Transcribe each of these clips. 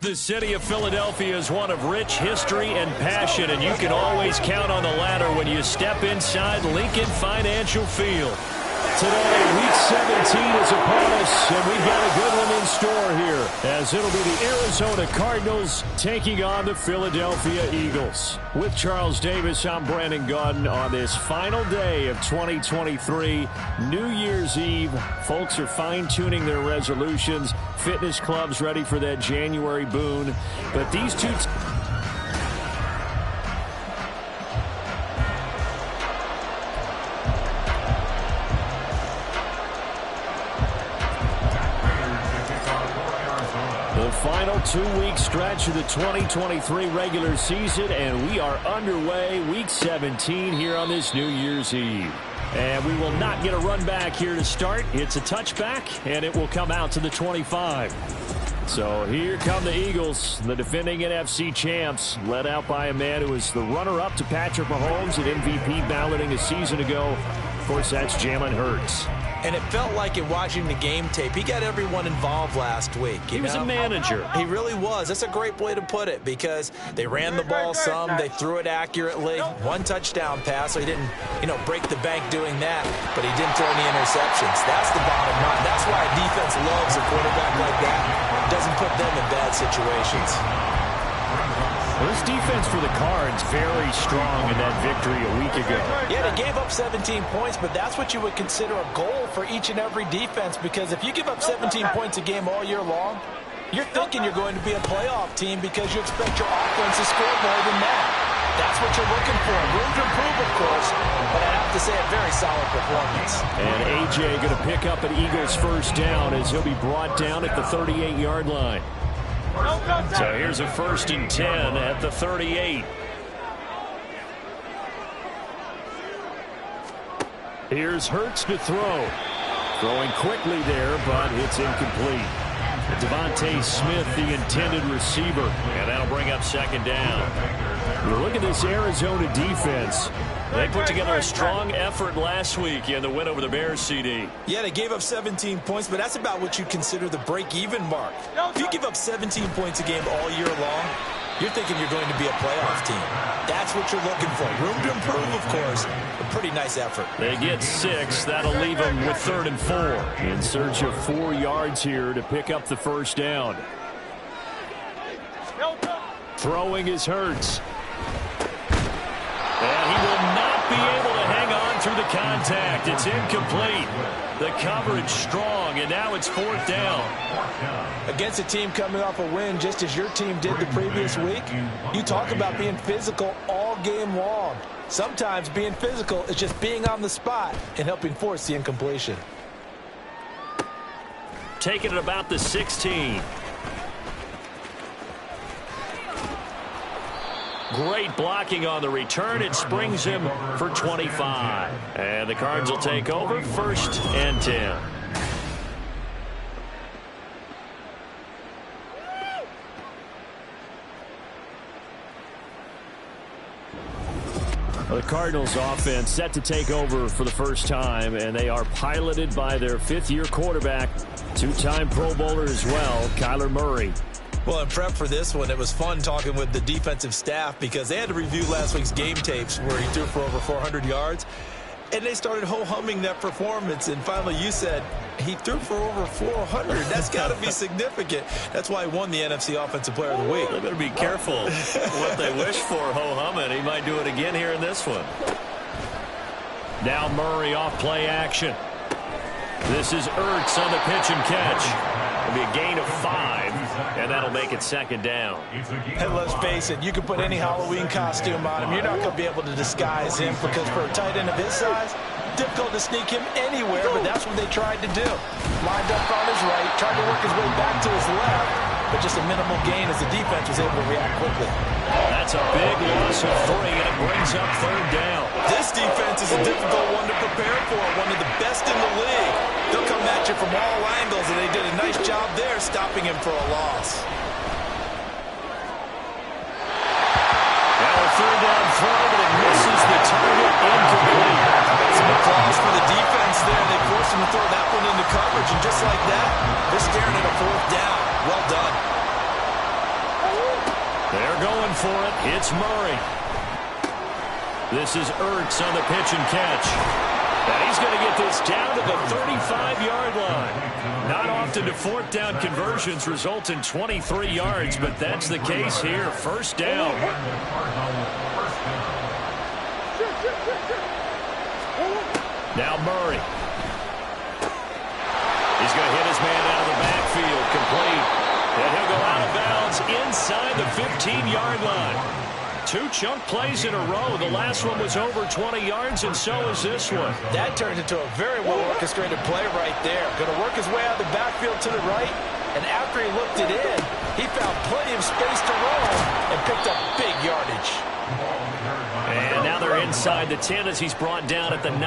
The city of Philadelphia is one of rich history and passion, and you can always count on the ladder when you step inside Lincoln Financial Field. Today, Week 17 is upon us, and we've got a good one in store here, as it'll be the Arizona Cardinals taking on the Philadelphia Eagles. With Charles Davis, I'm Brandon Gunn on this final day of 2023, New Year's Eve. Folks are fine-tuning their resolutions. Fitness clubs ready for that January boon. But these two... The final two-week stretch of the 2023 regular season, and we are underway, Week 17 here on this New Year's Eve. And we will not get a run back here to start. It's a touchback, and it will come out to the 25. So here come the Eagles, the defending NFC champs, led out by a man who was the runner-up to Patrick Mahomes at MVP balloting a season ago. Of course, that's Jalen Hurts. And it felt like in watching the game tape, he got everyone involved last week. He was a manager. He really was. That's a great way to put it, because they ran the ball some, they threw it accurately. One touchdown pass, so he didn't, break the bank doing that, but he didn't throw any interceptions. That's the bottom line. That's why a defense loves a quarterback like that. Doesn't put them in bad situations. Well, this defense for the Cards very strong in that victory a week ago. Yeah, they gave up 17 points, but that's what you would consider a goal for each and every defense, because if you give up 17 points a game all year long, you're thinking you're going to be a playoff team because you expect your offense to score more than that. That's what you're looking for. Room to improve, of course, but I have to say a very solid performance. And A.J. going to pick up an Eagles first down as he'll be brought down at the 38-yard line. So here's a 1st and 10 at the 38. Here's Hurts to throw. Throwing quickly there, but it's incomplete. Devontae Smith, the intended receiver, and that'll bring up 2nd down. You look at this Arizona defense. They put together a strong effort last week in the win over the Bears, CD. Yeah, they gave up 17 points, but that's about what you'd consider the break-even mark. If you give up 17 points a game all year long, you're thinking you're going to be a playoff team. That's what you're looking for. Room to improve, of course. A pretty nice effort. They get 6. That'll leave them with 3rd and 4. In search of 4 yards here to pick up the first down. Throwing is Hurts. And he will not be able to hang on through the contact. It's incomplete. The coverage strong, and now it's 4th down. Against a team coming off a win, just as your team did the previous week, you talk about being physical all game long. Sometimes being physical is just being on the spot and helping force the incompletion. Taking it about the 16. Great blocking on the return. It springs him for 25. And the Cards will take over 1st and 10. The Cardinals offense set to take over for the first time, and they are piloted by their 5th-year quarterback, 2-time Pro Bowler as well, Kyler Murray. Well, in prep for this one, it was fun talking with the defensive staff because they had to review last week's game tapes where he threw for over 400 yards. And they started ho-humming that performance. And finally, you said he threw for over 400. That's got to be significant. That's why he won the NFC Offensive Player of the Week. They better be careful what they wish for, ho-humming. He might do it again here in this one. Now Murray off play action. This is Ertz on the pitch and catch. It'll be a gain of 5, and that'll make it 2nd down. And let's face it, you can put any Halloween costume on him. You're not going to be able to disguise him because for a tight end of his size, difficult to sneak him anywhere, but that's what they tried to do. Lined up on his right, tried to work his way back to his left, but just a minimal gain as the defense was able to react quickly. That's a big loss of 3, and it brings up 3rd down. This defense is a difficult one to prepare for, one of the best in the league. They'll come at you from all angles, and they did a nice job there stopping him for a loss. Now a 3rd down throw, but it misses the target, incomplete. Some applause for the defense there. They forced him to throw that one into coverage, and just like that, they're staring at a 4th down. Well done. for it. It's Murray. This is Ertz on the pitch and catch. And he's going to get this down to the 35-yard line. Not often do fourth down conversions result in 23 yards, but that's the case here. First down. Now Murray. He's going to hit his man out of the backfield. Complete. And he'll go out of bounds inside the 15-yard line. Two chunk plays in a row. The last one was over 20 yards, and so is this one. That turned into a very well-orchestrated play right there. Going to work his way out of the backfield to the right, and after he looked it in, he found plenty of space to roam and picked up big yardage. And now they're inside the 10 as he's brought down at the 9. And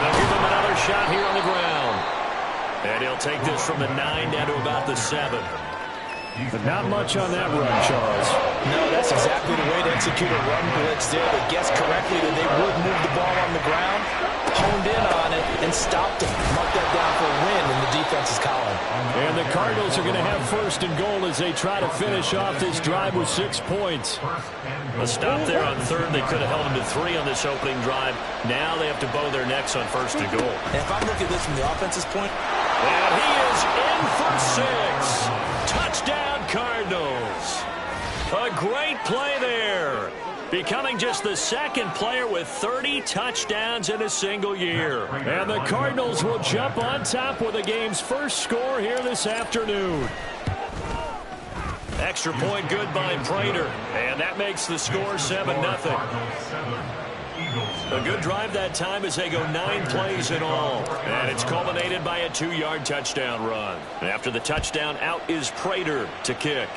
they'll give him another shot here on the ground. And he'll take this from the 9 down to about the 7. But not much on that run, Charles. No, that's exactly the way to execute a run blitz there. They guessed correctly that they would move the ball on the ground, honed in on it, and stopped him. Mark that down for a win in the defense's column. And the Cardinals are going to have first and goal as they try to finish off this drive with 6 points. A stop there on third. They could have held them to 3 on this opening drive. Now they have to bow their necks on first and goal. And if I look at this from the offense's point. And he is in for 6. Touchdown, Cardinals. A great play there. Becoming just the second player with 30 touchdowns in a single year. And the Cardinals will jump on top with the game's first score here this afternoon. Extra point good by Prater. And that makes the score 7-0. A good drive that time as they go 9 plays in all. And it's culminated by a 2-yard touchdown run. And after the touchdown, out is Prater to kick.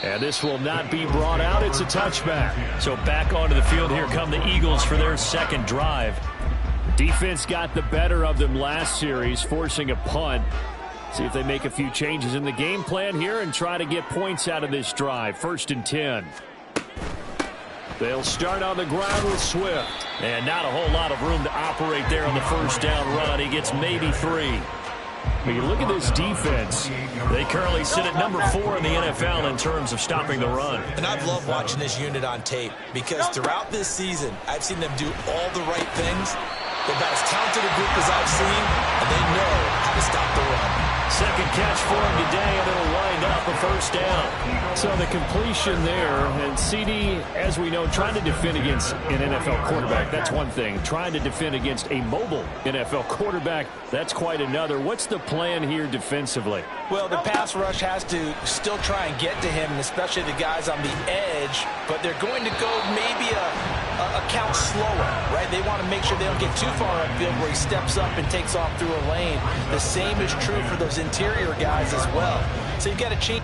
And this will not be brought out. It's a touchback. So back onto the field, here come the Eagles for their second drive. Defense got the better of them last series, forcing a punt. See if they make a few changes in the game plan here and try to get points out of this drive. First and 10. They'll start on the ground with Swift. And not a whole lot of room to operate there on the first down run. He gets maybe 3. When you look at this defense, they currently sit at number 4 in the NFL in terms of stopping the run. And I've loved watching this unit on tape because throughout this season, I've seen them do all the right things. They've got as talented a group as I've seen, and they know how to stop the run. Second catch for him today, and it'll wind up a first down. So the completion there, and CD, as we know, trying to defend against an NFL quarterback, that's one thing. Trying to defend against a mobile NFL quarterback, that's quite another. What's the plan here defensively? Well, the pass rush has to still try and get to him, and especially the guys on the edge, but they're going to go maybe a count slower, right? They want to make sure they don't get too far upfield where he steps up and takes off through a lane. The same is true for those interior guys as well. So you've got to change.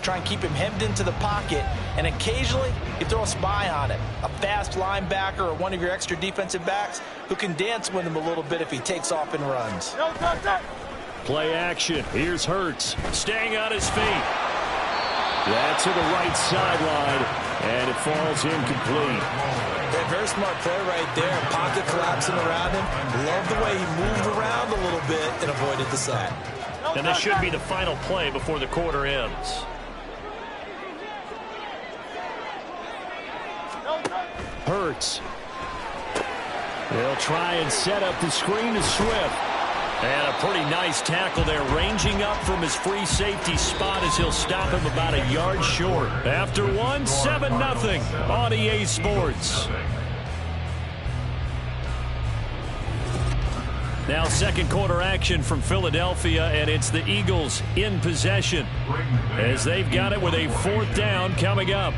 Try and keep him hemmed into the pocket, and occasionally you throw a spy on him. A fast linebacker or one of your extra defensive backs who can dance with him a little bit if he takes off and runs. Play action. Here's Hurts, staying on his feet. That's to the right sideline, and it falls incomplete. A very smart play right there. Pocket collapsing around him. Love the way he moved around a little bit and avoided the sack. And this should be the final play before the quarter ends. Hurts. They'll try and set up the screen to Swift. And a pretty nice tackle there, ranging up from his free safety spot as he'll stop him about a yard short. After one, 7-0 on EA Sports. Now second quarter action from Philadelphia, and it's the Eagles in possession as they've got it with a 4th down coming up.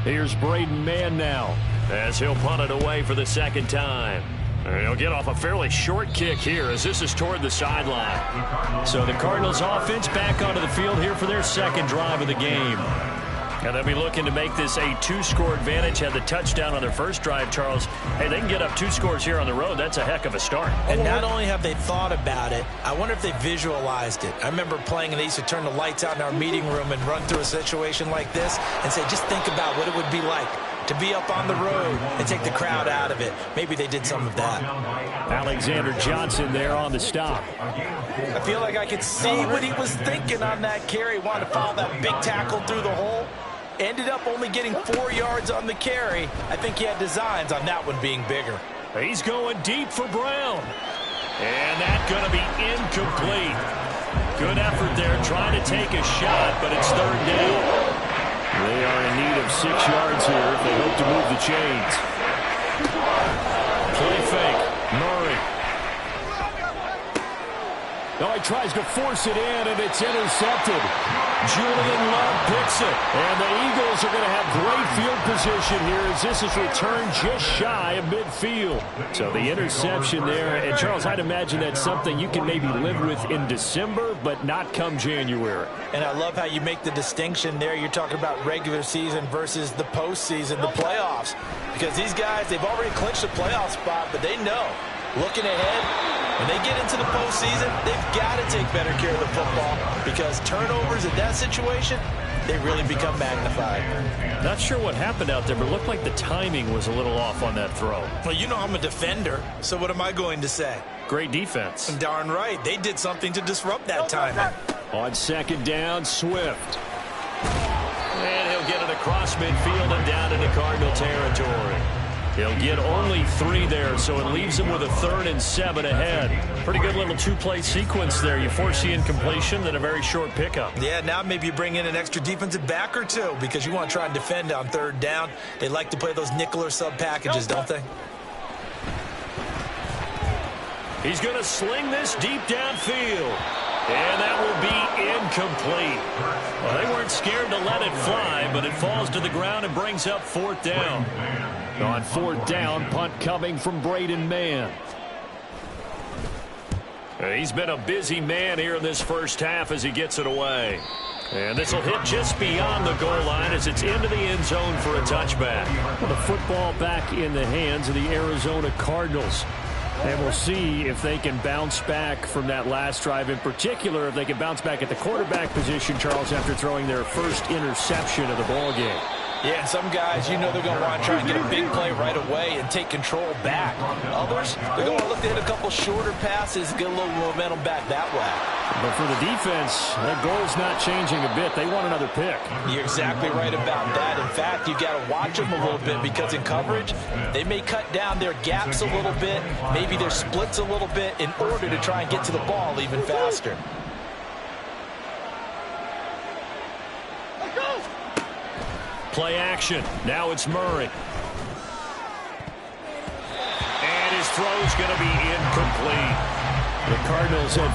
Here's Braden Mann now as he'll punt it away for the second time. And he'll get off a fairly short kick here as this is toward the sideline. So the Cardinals offense back onto the field here for their second drive of the game. And they'll be looking to make this a 2-score advantage. Had the touchdown on their first drive, Charles. Hey, they can get up 2 scores here on the road. That's a heck of a start. And not only have they thought about it, I wonder if they visualized it. I remember playing and they used to turn the lights out in our meeting room and run through a situation like this and say, just think about what it would be like to be up on the road and take the crowd out of it. Maybe they did some of that. Alexander Johnson there on the stop. I feel like I could see what he was thinking on that carry. Wanted to follow that big tackle through the hole. Ended up only getting 4 yards on the carry. I think he had designs on that one being bigger. He's going deep for Brown. And that's going to be incomplete. Good effort there trying to take a shot, but it's 3rd down. They are in need of 6 yards here if they hope to move the chains. Play fake. Murray. Oh, he tries to force it in, and it's intercepted. Julian Love picks it. And the Eagles are going to have great field position here as this is returned just shy of midfield. So the interception there. And, Charles, I'd imagine that's something you can maybe live with in December, but not come January. And I love how you make the distinction there. You're talking about regular season versus the postseason, the playoffs. Because these guys, they've already clinched a playoff spot, but they know, looking ahead, when they get into the postseason, they've got to take better care of the football because turnovers in that situation, they really become magnified. Not sure what happened out there, but it looked like the timing was a little off on that throw. Well, you know I'm a defender, so what am I going to say? Great defense. Darn right. They did something to disrupt that timing. On 2nd down, Swift. And he'll get it across midfield and down into Cardinal territory. He'll get only 3 there, so it leaves him with a 3rd and 7 ahead. Pretty good little 2-play sequence there. You force the incompletion, then a very short pickup. Yeah, now maybe you bring in an extra defensive back or 2 because you want to try and defend on 3rd down. They like to play those nickel or sub packages, don't they? He's going to sling this deep downfield. And that will be incomplete. Well, they weren't scared to let it fly, but it falls to the ground and brings up 4th down. On 4th down, punt coming from Braden Mann. He's been a busy man here in this first half as he gets it away. And this will hit just beyond the goal line as it's into the end zone for a touchback. Well, the football back in the hands of the Arizona Cardinals. And we'll see if they can bounce back from that last drive. In particular, if they can bounce back at the quarterback position, Charles, after throwing their first interception of the ball game. Yeah, and some guys, you know they're going to want to try and get a big play right away and take control back. Others, they're going to look to hit a couple shorter passes, get a little momentum back that way. But for the defense, that goal's not changing a bit. They want another pick. You're exactly right about that. In fact, you've got to watch them a little bit because in coverage, they may cut down their gaps a little bit, maybe their splits a little bit in order to try and get to the ball even faster. Play action. Now it's Murray. And his throw's going to be incomplete. The Cardinals have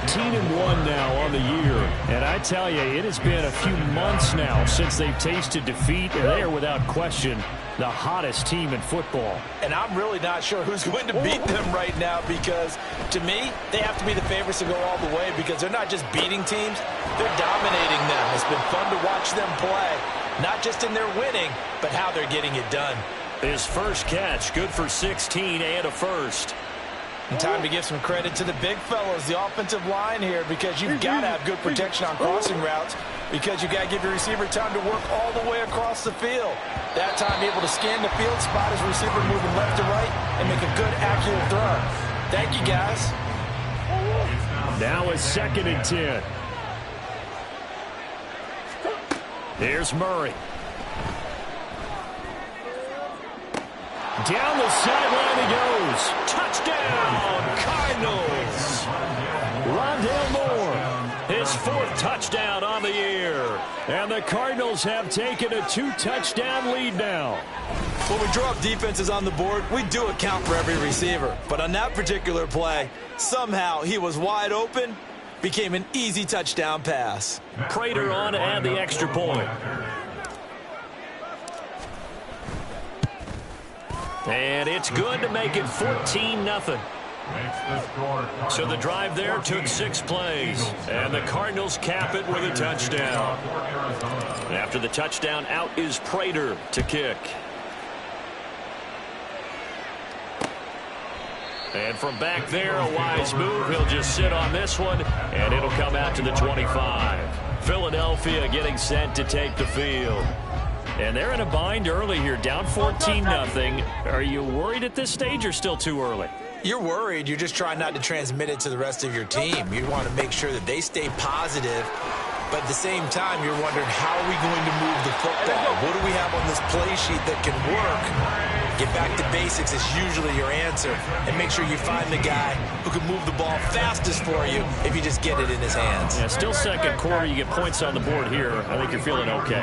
14-1 now on the year. And I tell you, it has been a few months now since they've tasted defeat, and they are without question the hottest team in football. And I'm really not sure who's going to beat them right now because, to me, they have to be the favorites to go all the way because they're not just beating teams, they're dominating them. It's been fun to watch them play, not just in their winning, but how they're getting it done. His first catch, good for 16 and a first. And time to give some credit to the big fellows, the offensive line here, because you've got to have good protection on crossing routes because you've got to give your receiver time to work all the way across the field. That time able to scan the field, spot his receiver moving left to right, and make a good, accurate throw. Thank you, guys. Now it's 2nd and 10. Here's Murray. Down the sideline he goes. Touchdown, Cardinals. Rondale Moore. His 4th touchdown on the year. And the Cardinals have taken a 2-touchdown lead now. When we draw up defenses on the board, we do account for every receiver. But on that particular play, somehow he was wide open, became an easy touchdown pass. Prater on to add the extra point. And it's good to make it 14-0. So the drive there took 6 plays, and the Cardinals cap it with a touchdown. After the touchdown, out is Prater to kick. And from back there, a wise move. He'll just sit on this one, and it'll come out to the 25. Philadelphia getting set to take the field. And they're in a bind early here, down 14-0. Are you worried at this stage or still too early? You're worried. You're just trying not to transmit it to the rest of your team. You want to make sure that they stay positive. But at the same time, you're wondering, how are we going to move the football? What do we have on this play sheet that can work? Get back to basics is usually your answer. And make sure you find the guy who can move the ball fastest for you if you just get it in his hands. Yeah, still second quarter. You get points on the board here. I think you're feeling okay.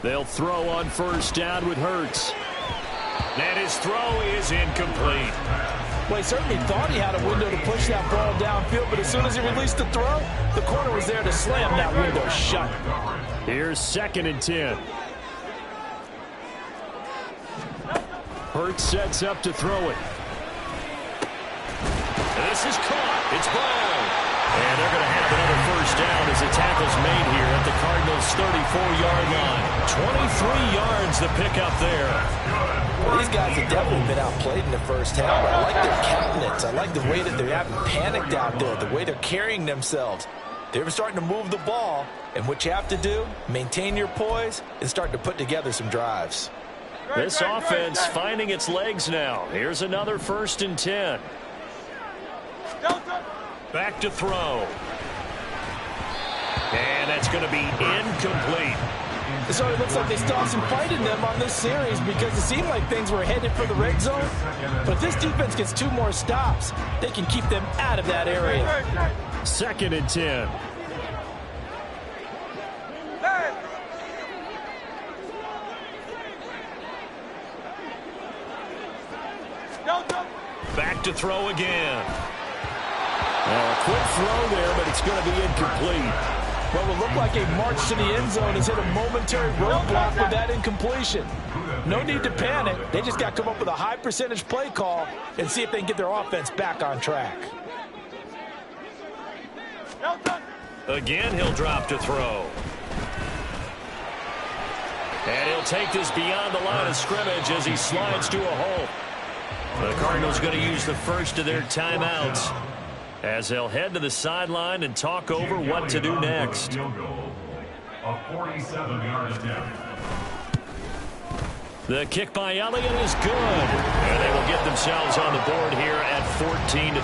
They'll throw on first down with Hurts. And his throw is incomplete. Well, he certainly thought he had a window to push that ball downfield, but as soon as he released the throw, the corner was there to slam that window shut. Here's 2nd and 10. Hurts sets up to throw it. This is caught. It's ball. And they're going to have another first down as the tackle's made here at the Cardinals' 34-yard line. 23 yards to pick up there. Well, these guys have definitely been outplayed in the first half. I like their countenance. I like the way that they haven't panicked out there, the way they're carrying themselves. They're starting to move the ball, and what you have to do, maintain your poise and start to put together some drives. This offense finding its legs now. Here's another 1st and 10. Back to throw. And that's going to be incomplete. So it looks like they still have some fight in them on this series because it seemed like things were headed for the red zone. But if this defense gets 2 more stops, they can keep them out of that area. 2nd and 10. Back to throw again. Well, a quick throw there, but it's going to be incomplete. What will look like a march to the end zone has hit a momentary roadblock with that incompletion. No need to panic. They just got to come up with a high percentage play call and see if they can get their offense back on track. Again, he'll drop to throw. And he'll take this beyond the line of scrimmage as he slides to a hole. The Cardinals going to use the first of their timeouts as they'll head to the sideline and talk over what to do next. The kick by Elliott is good. And they will get themselves on the board here at 14-3.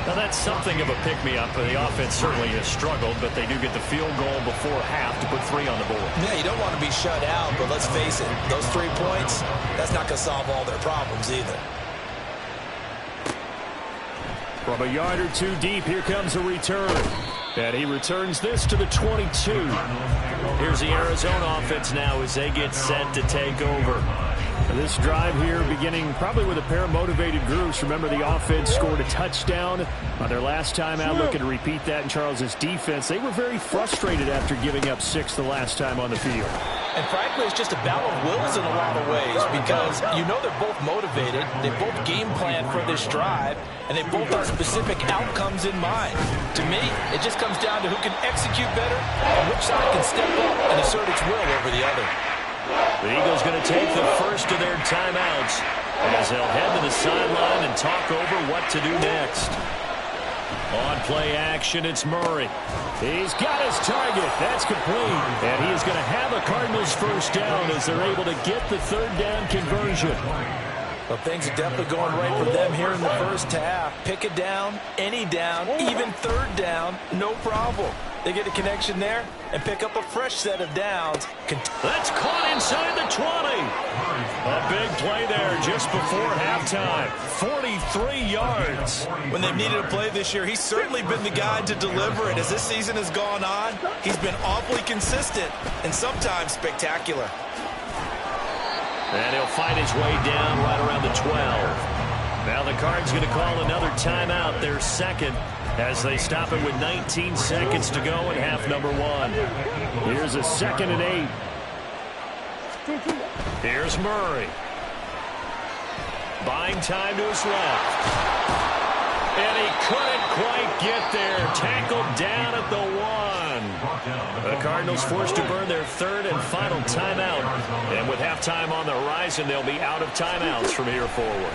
Now that's something of a pick-me-up. The offense certainly has struggled, but they do get the field goal before half to put 3 on the board. Yeah, you don't want to be shut out, but let's face it, those 3 points, that's not going to solve all their problems either. From a yard or 2 deep, here comes a return. And he returns this to the 22. Here's the Arizona offense now as they get set to take over. This drive here beginning probably with a pair of motivated groups. Remember, the offense scored a touchdown on their last time out. Looking to repeat that in Charles' defense. They were very frustrated after giving up 6 the last time on the field. And frankly, it's just a battle of wills in a lot of ways because you know they're both motivated. They both game plan for this drive, and they both have specific outcomes in mind. To me, it just comes down to who can execute better and which side can step up and assert its will over the other. The Eagles going to take the first of their timeouts as they'll head to the sideline and talk over what to do next. On play action, it's Murray. He's got his target. That's complete. And he is going to have a Cardinals first down as they're able to get the 3rd down conversion. Well, things are definitely going right for them here in the first half. Pick it down, any down, even 3rd down, no problem. They get a connection there and pick up a fresh set of downs. That's caught inside the 20. A big play there just before halftime. 43 yards. When they've needed a play this year, he's certainly been the guy to deliver it. As this season has gone on, he's been awfully consistent and sometimes spectacular. And he'll find his way down right around the 12. Now the Cards going to call another timeout, their second, as they stop it with 19 seconds to go in half number 1. Here's a 2nd and 8. Here's Murray. Buying time to his left. And he couldn't quite get there. Tackled down at the 1. The Cardinals forced to burn their 3rd and final timeout. And with halftime on the horizon, they'll be out of timeouts from here forward.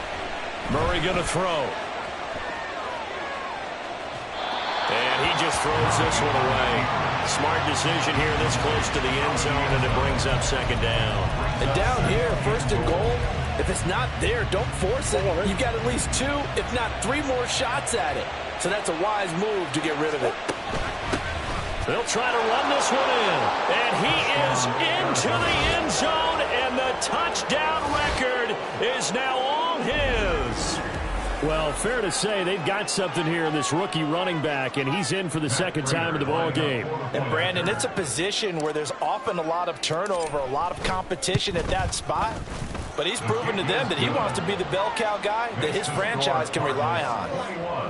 Murray going to throw. And he just throws this one away. Smart decision here this close to the end zone, and it brings up 2nd down. And down here, 1st and goal, if it's not there, don't force it. You've got at least 2, if not 3 more shots at it. So that's a wise move to get rid of it. They'll try to run this one in. And he is into the end zone, and the touchdown record is now all his. Well, fair to say they've got something here in this rookie running back, and he's in for the 2nd time of the ball game. And, Brandon, it's a position where there's often a lot of turnover, a lot of competition at that spot. But he's proven to them that he wants to be the bell cow guy that his franchise can rely on.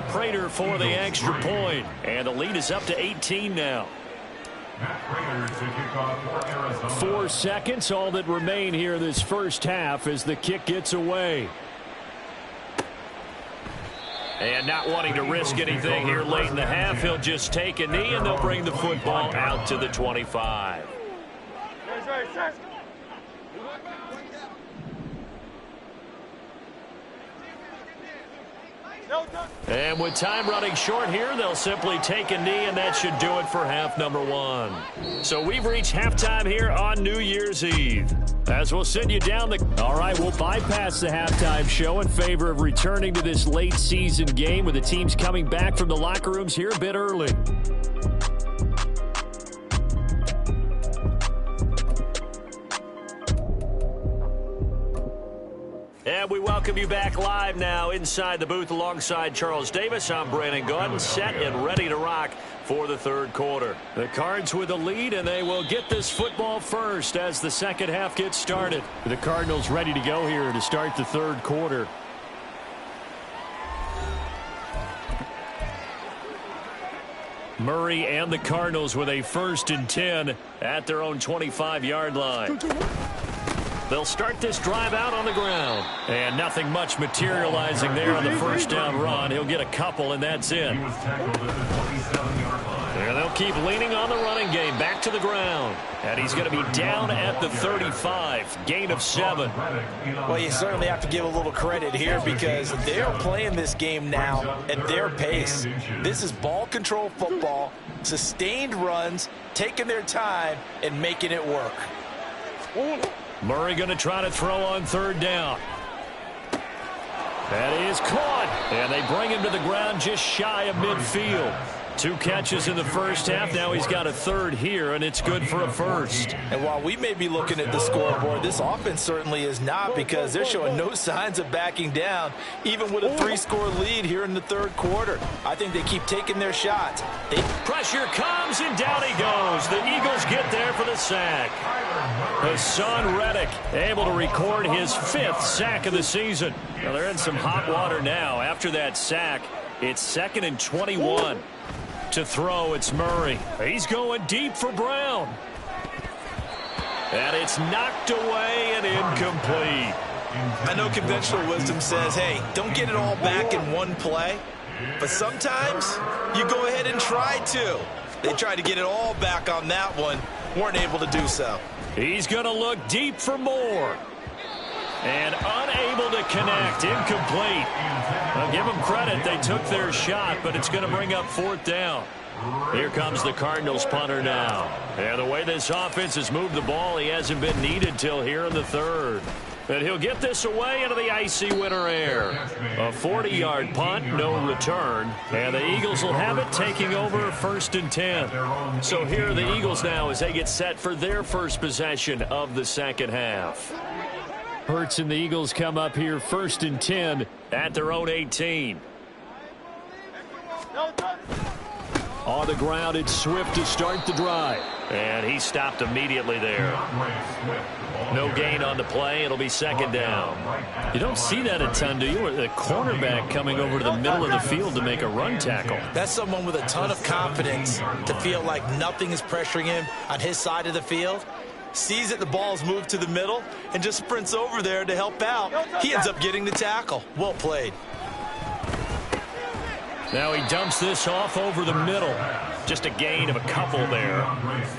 Prater for the extra point, and the lead is up to 18 now. 4 seconds, all that remain here this first half as the kick gets away. And not wanting to risk anything here late in the half, he'll just take a knee, and they'll bring the football out to the 25. And with time running short here, they'll simply take a knee, and that should do it for half number 1. So we've reached halftime here on New Year's Eve. As we'll send you down the... All right, we'll bypass the halftime show in favor of returning to this late season game with the teams coming back from the locker rooms here a bit early. And we welcome you back live now inside the booth alongside Charles Davis. I'm Brandon Gaudin, set and ready to rock for the 3rd quarter. The Cards with the lead, and they will get this football first as the 2nd half gets started. The Cardinals ready to go here to start the 3rd quarter. Murray and the Cardinals with a 1st and 10 at their own 25-yard line. They'll start this drive out on the ground. And nothing much materializing there on the 1st down run. He'll get a couple, and that's it. And they'll keep leaning on the running game. Back to the ground. And he's going to be down at the 35. Gain of 7. Well, you certainly have to give a little credit here because they're playing this game now at their pace. This is ball control football, sustained runs, taking their time, and making it work. Murray going to try to throw on 3rd down. That is caught. And they bring him to the ground just shy of midfield. 2 catches in the first half. Now he's got a 3rd here, and it's good for a 1st. And while we may be looking at the scoreboard, this offense certainly is not because they're showing no signs of backing down, even with a 3-score lead here in the 3rd quarter. I think they keep taking their shots. Pressure comes, and down he goes. The Eagles get there for the sack. Hassan Reddick able to record his 5th sack of the season. Now they're in some hot water now. After that sack, it's 2nd and 21. To throw, it's Murray. He's going deep for Brown. And it's knocked away and incomplete. I know conventional wisdom says, hey, don't get it all back in one play. But sometimes you go ahead and try to. They tried to get it all back on that one. Weren't able to do so. He's going to look deep for more. And unable to connect. Incomplete. I'll give them credit. They took their shot, but it's going to bring up 4th down. Here comes the Cardinals punter now. And the way this offense has moved the ball, he hasn't been needed till here in the 3rd. And he'll get this away into the icy winter air. A 40-yard punt, no return. And the Eagles will have it, taking over 1st and 10. So here are the Eagles now as they get set for their first possession of the 2nd half. Hurts and the Eagles come up here 1st and 10 at their own 18. On the ground, it's Swift to start the drive. And he stopped immediately there. No gain on the play. It'll be 2nd down. You don't see that a ton, do you? The cornerback coming over to the middle of the field to make a run tackle. That's someone with a ton of confidence to feel like nothing is pressuring him on his side of the field. Sees that the ball's moved to the middle and just sprints over there to help out. He ends up getting the tackle. Well played. Now he dumps this off over the middle. Just a gain of a couple there.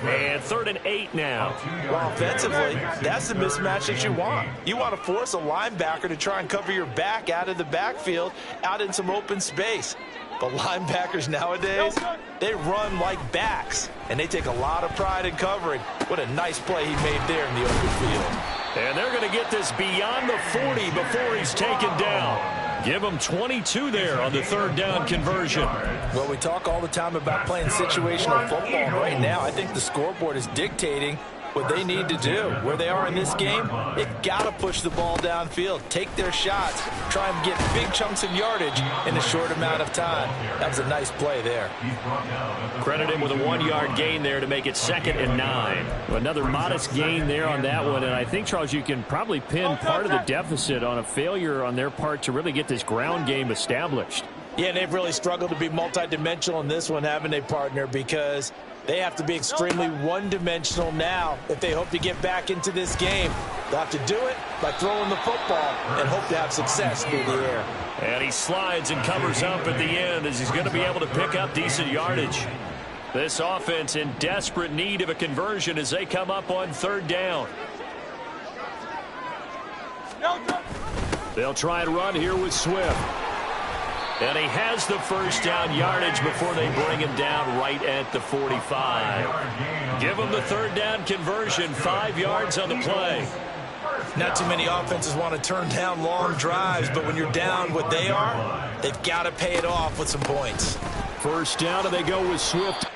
And 3rd and 8 now. Well, offensively, that's the mismatch that you want. You want to force a linebacker to try and cover your back out of the backfield, out in some open space. But linebackers nowadays, they run like backs, and they take a lot of pride in covering. What a nice play he made there in the open field. And they're going to get this beyond the 40 before he's taken down. Give him 22 there on the 3rd down conversion. Well, we talk all the time about playing situational football. And right now, I think the scoreboard is dictating what they need to do. Where they are in this game, they've got to push the ball downfield, take their shots, try and get big chunks of yardage in a short amount of time. That was a nice play there. Credit him with a 1-yard gain there to make it 2nd and 9. Another modest gain there on that one, and I think, Charles, you can probably pin part of the deficit on a failure on their part to really get this ground game established. Yeah, they've really struggled to be multidimensional in this one, haven't they, partner? Because they have to be extremely one-dimensional now if they hope to get back into this game. They'll have to do it by throwing the football and hope to have success through the air. And he slides and covers up at the end as he's going to be able to pick up decent yardage. This offense in desperate need of a conversion as they come up on 3rd down. They'll try and run here with Swift. And he has the 1st down yardage before they bring him down right at the 45. Give him the 3rd down conversion, 5 yards on the play. Not too many offenses want to turn down long drives, but when you're down what they are, they've got to pay it off with some points. 1st down, and they go with Swift.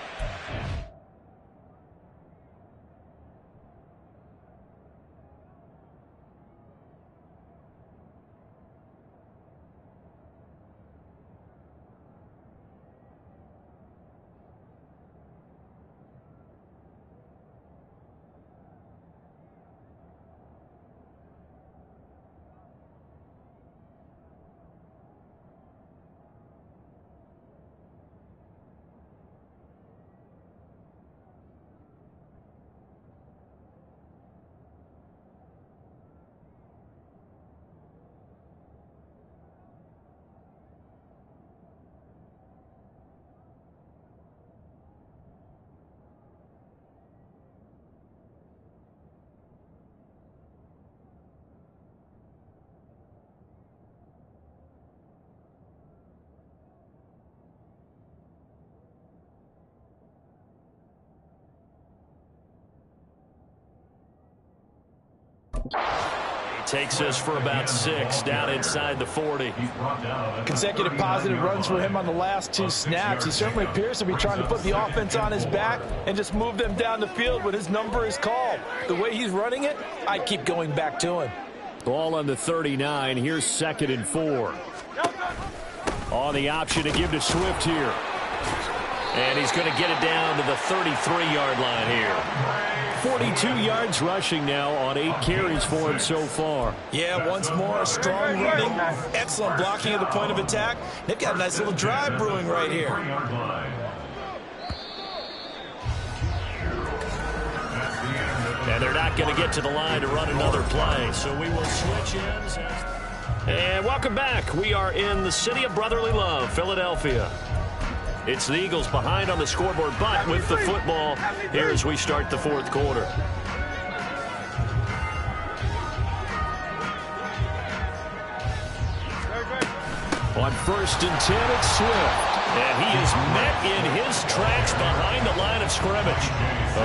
He takes us for about 6 down inside the 40. Consecutive positive runs for him on the last 2 snaps. He certainly appears to be trying to put the offense on his back and just move them down the field when his number is called. The way he's running it, I keep going back to him. Ball on the 39. Here's 2nd and 4. On the option to give to Swift here. And he's going to get it down to the 33-yard line here. 42 yards rushing now on 8 carries for him so far. Yeah, once more, strong running, excellent blocking at the point of attack. They've got a nice little drive brewing right here. And they're not going to get to the line to run another play, so we will switch ends. And welcome back. We are in the city of brotherly love, Philadelphia. It's the Eagles behind on the scoreboard, but with the football here as we start the 4th quarter. On 1st and 10, it's Swift. And he is met in his tracks behind the line of scrimmage.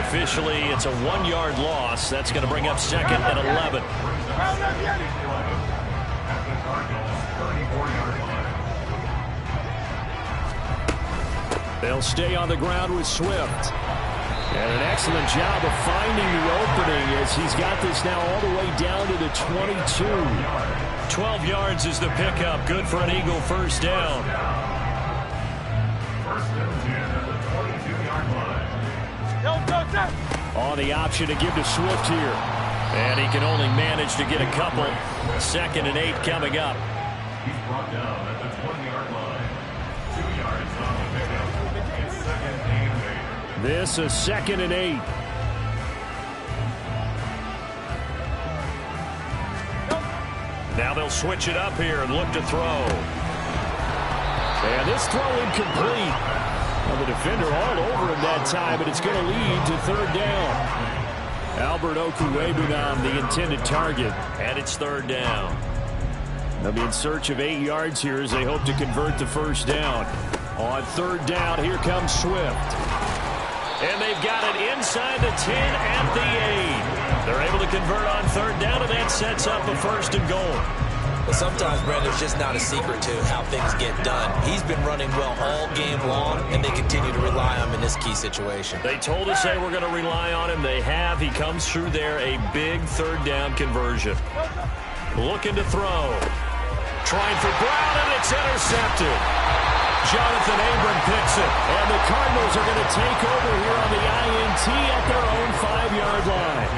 Officially, it's a 1-yard loss. That's going to bring up 2nd and 11. They'll stay on the ground with Swift. And an excellent job of finding the opening as he's got this now all the way down to the 22. 12 yards is the pickup. Good for an Eagle first down. On the option to give to Swift here. And he can only manage to get a couple. 2nd and 8 coming up. He's brought down at the 20-yard line. 2 yards on the pickup. It's 2nd and 8. This is 2nd and 8. Now they'll switch it up here and look to throw. And this throw incomplete. Well, the defender all over him that time, but it's going to lead to 3rd down. Albert Okuwebunam, the intended target. And it's 3rd down. They'll be in search of 8 yards here as they hope to convert the first down. On 3rd down, here comes Swift. And they've got it inside the 10 at the 8. They're able to convert on 3rd down, and that sets up a 1st and goal. Well, sometimes, Brandon, there's just not a secret to how things get done. He's been running well all game long, and they continue to rely on him in this key situation. They told us they were going to rely on him. They have. He comes through there, a big 3rd down conversion. Looking to throw. Trying for Brown, and it's intercepted. Jonathan Abram picks it. And the Cardinals are going to take over here on the INT at their own 5-yard line.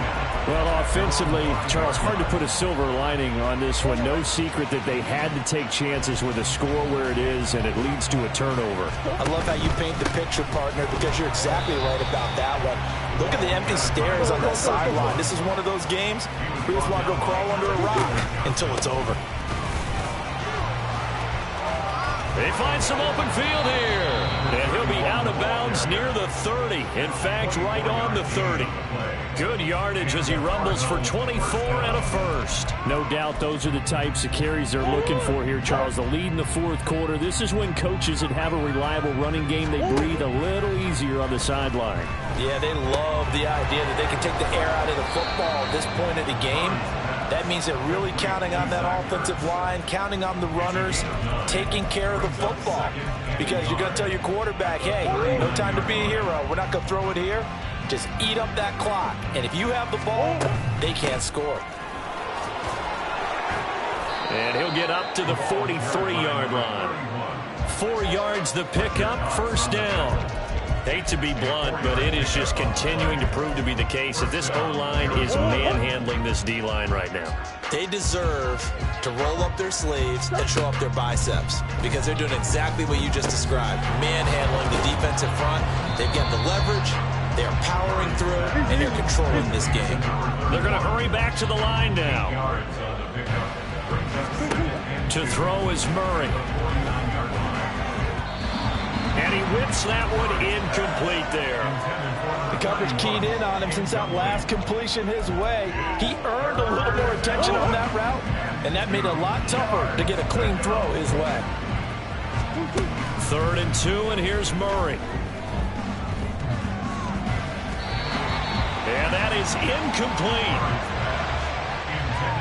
Well, offensively, Charles, hard to put a silver lining on this one. No secret that they had to take chances with a score where it is, and it leads to a turnover. I love how you paint the picture, partner, because you're exactly right about that one. Look at the empty stares on that sideline. This is one of those games where you just want to go crawl under a rock until it's over. They find some open field here. And he'll be out of bounds near the 30. In fact, right on the 30. Good yardage as he rumbles for 24 and a 1st. No doubt those are the types of carries they're looking for here, Charles. The lead in the 4th quarter. This is when coaches that have a reliable running game, they breathe a little easier on the sideline. Yeah, they love the idea that they can take the air out of the football at this point of the game. That means they're really counting on that offensive line, counting on the runners, taking care of the football. Because you're going to tell your quarterback, hey, no time to be a hero. We're not going to throw it here. Just eat up that clock. And if you have the ball, they can't score. And he'll get up to the 43-yard line. 4 yards the pickup, 1st down. Hate to be blunt, but it is just continuing to prove to be the case that this O-line is manhandling this D-line right now. They deserve to roll up their sleeves and show up their biceps because they're doing exactly what you just described. Manhandling the defensive front. They've got the leverage. They're powering through, and they're controlling this game. They're going to hurry back to the line now. To throw is Murray. And he whips that one incomplete there. The coverage keyed in on him since that last completion his way. He earned a little more attention on that route, and that made it a lot tougher to get a clean throw his way. 3rd and 2, and here's Murray. And that is incomplete.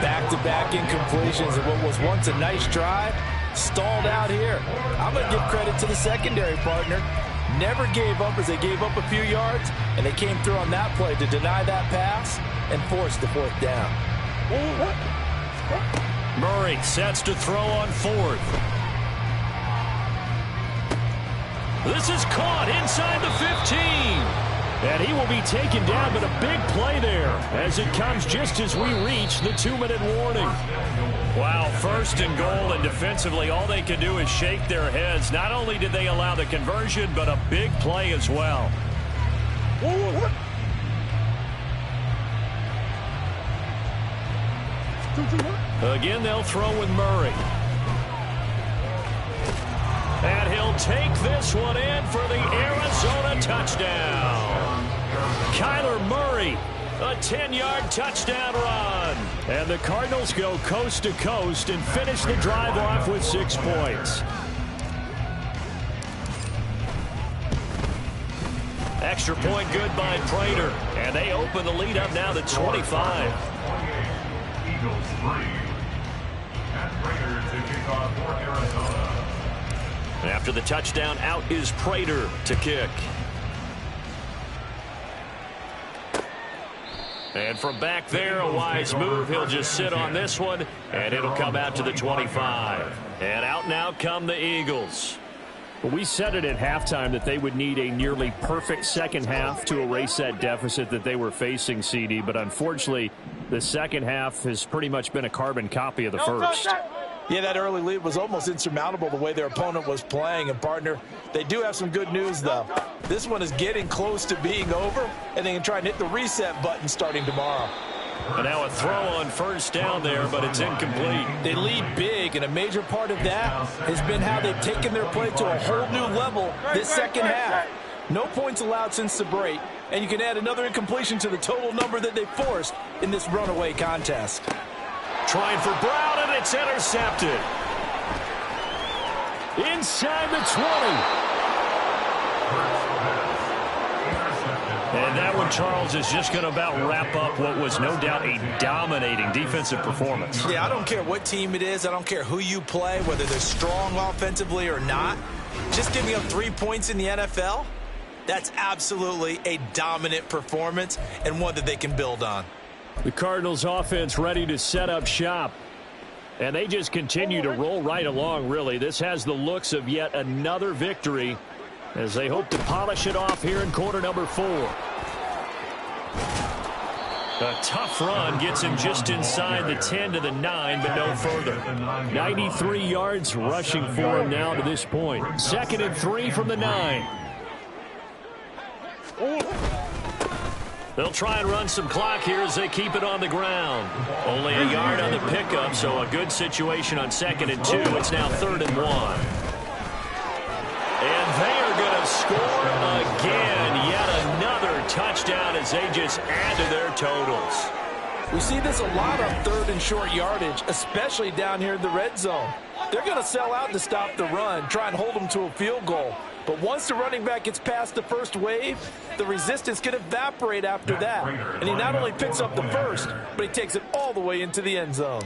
Back-to-back incompletions of what was once a nice drive. Stalled out here. I'm going to give credit to the secondary partner. Never gave up as they gave up a few yards, and they came through on that play to deny that pass and force the 4th down. Murray sets to throw on 4th. This is caught inside the 15. And he will be taken down, but a big play there as it comes just as we reach the 2-minute warning. Wow, 1st and goal, and defensively all they can do is shake their heads. Not only did they allow the conversion, but a big play as well. Again, they'll throw with Murray. And he'll take this one in for the Arizona touchdown. Kyler Murray, a 10-yard touchdown run. And the Cardinals go coast to coast and finish the drive off with 6 points. Extra point good by Prater. And they open the lead up now to 25. Eagles 3. And Prater to kick off for Arizona. After the touchdown, out is Prater to kick. And from back there, a wise move. He'll just sit on this one, and it'll come out to the 25. And out now come the Eagles. Well, we said it at halftime that they would need a nearly perfect second half to erase that deficit that they were facing, CD. But unfortunately, the second half has pretty much been a carbon copy of the first. Yeah, that early lead was almost insurmountable the way their opponent was playing. And, partner, they do have some good news, though. This one is getting close to being over, and they can try and hit the reset button starting tomorrow. And now a throw on first down there, but it's incomplete. They lead big, and a major part of that has been how they've taken their play to a whole new level this second half. No points allowed since the break, and you can add another incompletion to the total number that they forced in this runaway contest. Trying for Brown, and it's intercepted. Inside the 20. And that one, Charles, is just going to about wrap up what was no doubt a dominating defensive performance. Yeah, I don't care what team it is. I don't care who you play, whether they're strong offensively or not. Just giving up 3 points in the NFL, that's absolutely a dominant performance and one that they can build on. The Cardinals offense ready to set up shop. And they just continue to roll right along, really. This has the looks of yet another victory as they hope to polish it off here in quarter number 4. A tough run gets him just inside the 10 to the 9, but no further. 93 yards rushing for him now to this point. 2nd and 3 from the 9. They'll try and run some clock here as they keep it on the ground. Only a yard on the pickup, so a good situation on 2nd and 2. It's now 3rd and 1. And they are going to score again. Yet another touchdown as they just add to their totals. We see this a lot on 3rd and short yardage, especially down here in the red zone. They're going to sell out to stop the run, try and hold them to a field goal. But once the running back gets past the first wave, the resistance can evaporate after that. And he not only picks up the first, but he takes it all the way into the end zone.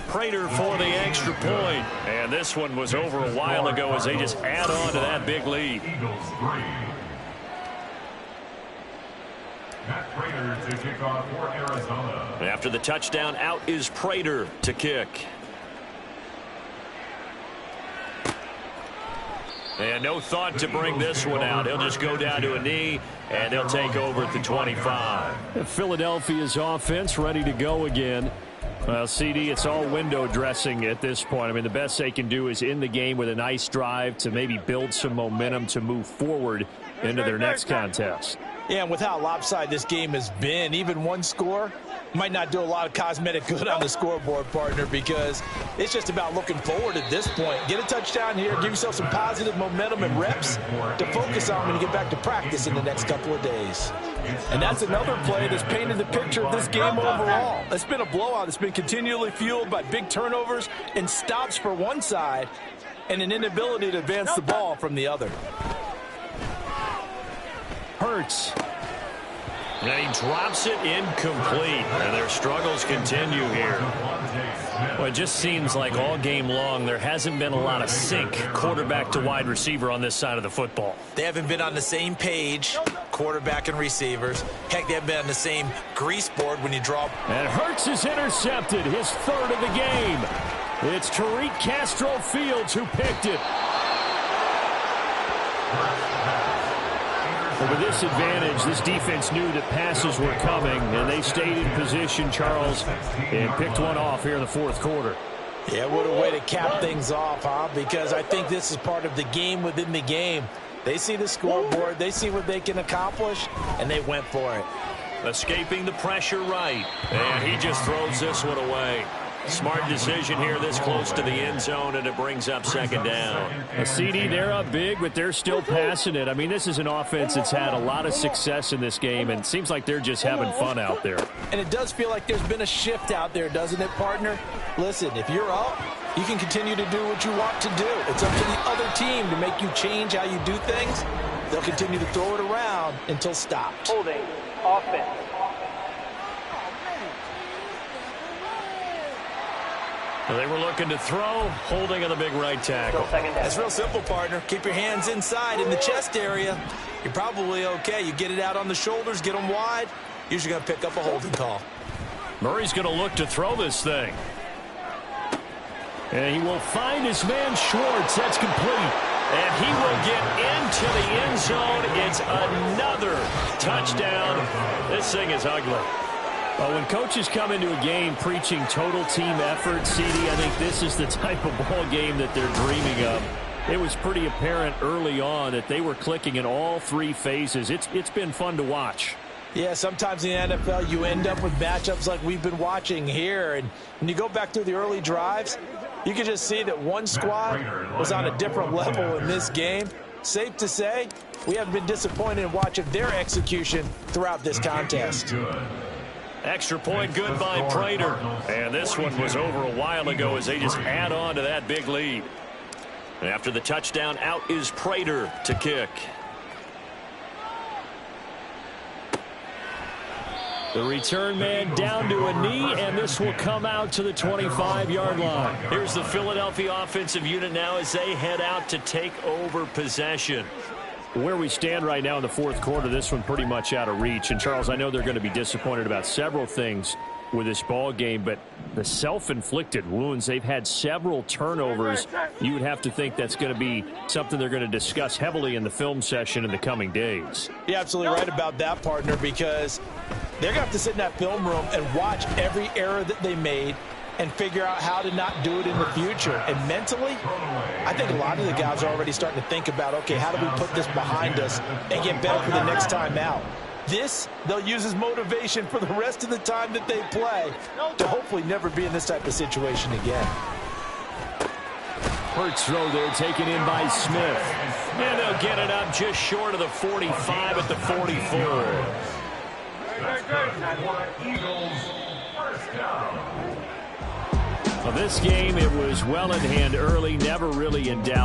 Prater for the extra point. And this one was over a while ago as they just add on to that big lead. Eagles 3. Matt Prater to kick off for Arizona. After the touchdown, out is Prater to kick. And no thought to bring this one out. He'll just go down to a knee, and they'll take over at the 25. Philadelphia's offense ready to go again. Well, CD, it's all window dressing at this point. I mean, the best they can do is in the game with a nice drive to maybe build some momentum to move forward into their next contest. Yeah, and with how lopsided this game has been, even one score might not do a lot of cosmetic good on the scoreboard, partner, because it's just about looking forward at this point. Get a touchdown here, give yourself some positive momentum and reps to focus on when you get back to practice in the next couple of days. And that's another play that's painted the picture of this game overall. It's been a blowout. It's been continually fueled by big turnovers and stops for one side and an inability to advance the ball from the other. Hurts. And he drops it incomplete. And their struggles continue here. Well, it just seems like all game long there hasn't been a lot of sync quarterback to wide receiver on this side of the football. They haven't been on the same page, quarterback and receivers. Heck, they haven't been on the same grease board when you draw. And Hurts is intercepted, his 3rd of the game. It's Tariq Castro-Fields who picked it. But with this advantage, this defense knew that passes were coming, and they stayed in position, Charles, and picked one off here in the 4th quarter. Yeah, what a way to cap things off, huh? Because I think this is part of the game within the game. They see the scoreboard, they see what they can accomplish, and they went for it. Escaping the pressure right. And he just throws this one away. Smart decision here this close to the end zone, and it brings up 2nd down. A CD, they're up big, but they're still passing it. I mean, this is an offense that's had a lot of success in this game, and it seems like they're just having fun out there. And it does feel like there's been a shift out there, doesn't it, partner? Listen, if you're up, you can continue to do what you want to do. It's up to the other team to make you change how you do things. They'll continue to throw it around until stopped. Holding offense. Well, they were looking to throw, holding on the big right tackle. It's real simple, partner. Keep your hands inside in the chest area. You're probably okay. You get it out on the shoulders, get them wide. Usually going to pick up a holding call. Murray's going to look to throw this thing. And he will find his man Schwartz. That's complete. And he will get into the end zone. It's another touchdown. This thing is ugly. Well, when coaches come into a game preaching total team effort, CD, I think this is the type of ball game that they're dreaming of. It was pretty apparent early on that they were clicking in all three phases. It's been fun to watch. Yeah, sometimes in the NFL you end up with matchups like we've been watching here. And when you go back through the early drives, you can just see that one squad was on a different level in this game. Safe to say, we haven't been disappointed in watching their execution throughout this contest. Extra point good by Prater. And this one was over a while ago as they just add on to that big lead. And after the touchdown, out is Prater to kick. The return man down to a knee, and this will come out to the 25-yard line. Here's the Philadelphia offensive unit now as they head out to take over possession. Where we stand right now in the fourth quarter, this one pretty much out of reach. And, Charles, I know they're going to be disappointed about several things with this ball game, but the self-inflicted wounds, they've had several turnovers. You would have to think that's going to be something they're going to discuss heavily in the film session in the coming days. You're absolutely right about that, partner, because they're going to have to sit in that film room and watch every error that they made and figure out how to not do it in the future. And mentally, I think a lot of the guys are already starting to think about, okay, how do we put this behind us and get better for the next time out? This, they'll use as motivation for the rest of the time that they play to hopefully never be in this type of situation again. Hurts throw there taken in by Smith. And they'll get it up just short of the 45 at the 44. Eagles, first down. Well, this game, it was well in hand early, never really in doubt.